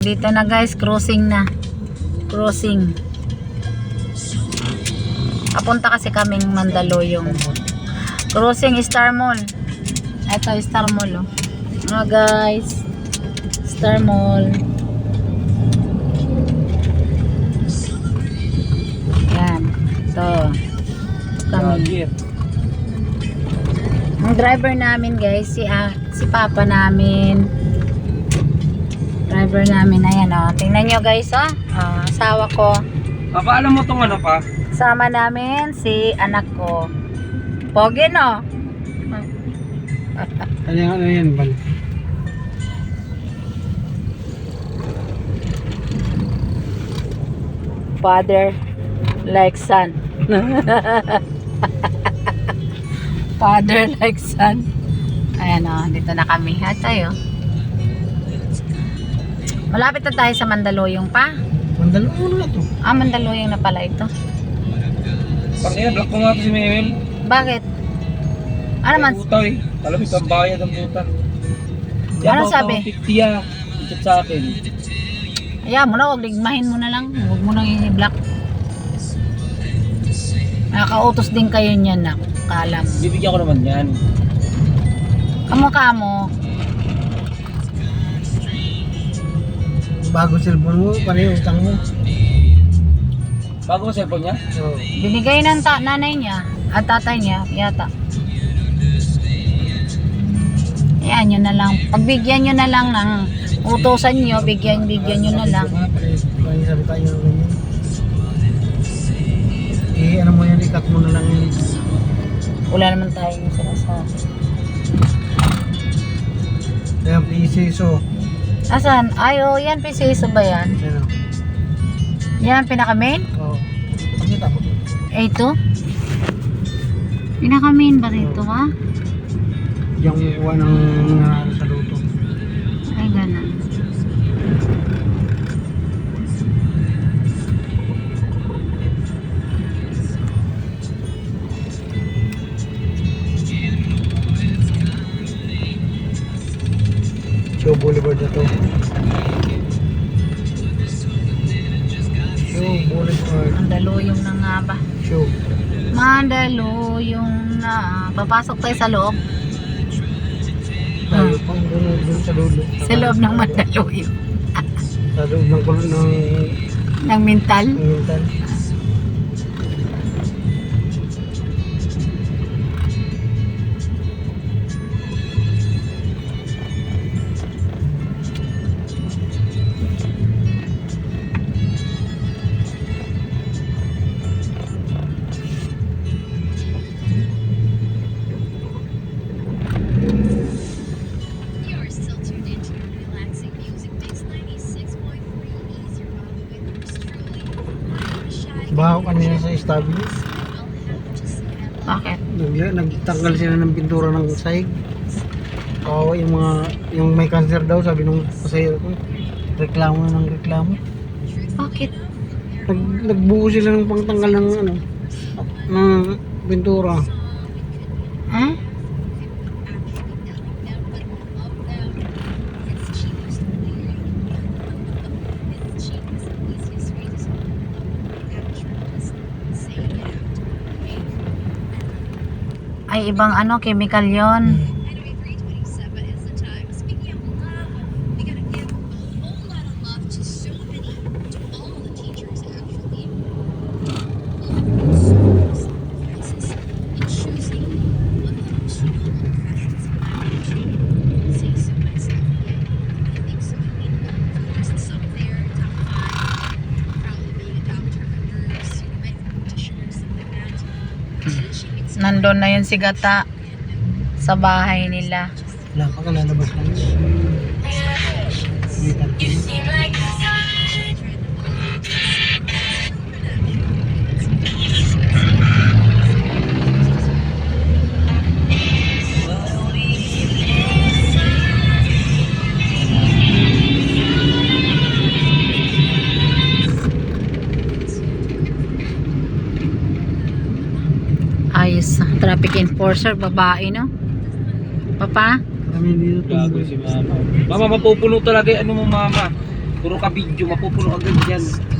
Dito na guys, crossing na. Crossing. Papunta kasi kaming Mandaluyong. Crossing Star Mall. Ito Star Mall oh. Mga guys. Star Mall. Yan. Ito. Kami. Ang driver namin guys, si papa namin. Driver namin, ayan o. Tingnan nyo guys o. Asawa ko. Papa, alam mo tong ano pa? Sama namin si anak ko. Pogi no? Ano yan, Bal? Father like son. Father like son. Ayan o, dito na kami. Ha tayo. Malapit na tayo sa Mandaluyong pa. Mandaluyong na to. Mandaluyong na pala ito. Pangina, block ko nga ito si Memel. Bakit? Ano man? Utaw eh. Alam mo, ang bayad ang puta. Ano sabi? 50 ah. Ito sa akin. Ayan mo na, huwag ligmahin mo na lang. Huwag mo nang i-block. Nakautos din kayo niyan na. Kala mo. Bibigyan ko naman yan. Kamukha mo. Bago cellphone mo, pareho utang mo. Bago cellphone niya? Oo. Binigay ng nanay niya at tatay niya yata. Ayan nyo na lang. Pagbigyan nyo na lang ng utosan nyo, bigyan nyo na lang. Sabi tayo ng ganyan. Ano mo yan, ikat mo na lang yun. Wala naman tayo yung sinasabi. Kaya PCSO. Asan? Ay, oh, yan, PCSO ba yan? Ano? Yan, pinaka-main? Oo. Pakita mo. Ito? Pinaka-main ba rito, ha? Yung kuha ng nanalo sa luto. Ay, ganun. Show Boulevard na to. Show Boulevard. Mandaluyong na nga ba? Show. Mandaluyong na. Papasok tayo sa loob. Tayo pang dun sa dulo. Sa loob ng Mandaluyong. Sa loob ng kulon ng Ng mental. mental. Baho kanina sa establis. Bakit? Nagtanggal sila ng pintura ng sahig. Kawawa yung may cancer daw, sabi nung pasahero ko. Reklamo na ng reklamo. Bakit? Nagbuo sila ng pangtanggal ng ng pintura. Ha? Ay, ibang ano, chemical yon. Nandun na yun si Gata sa bahay nila. Wala pa, kalalabas lang yun. Ayos, traffic enforcer, babae, no? Papa? Kami dito tumboy. Si mama. Mama, mapupuno talaga ano mo mama. Puro ka video, mapupuno agad yan.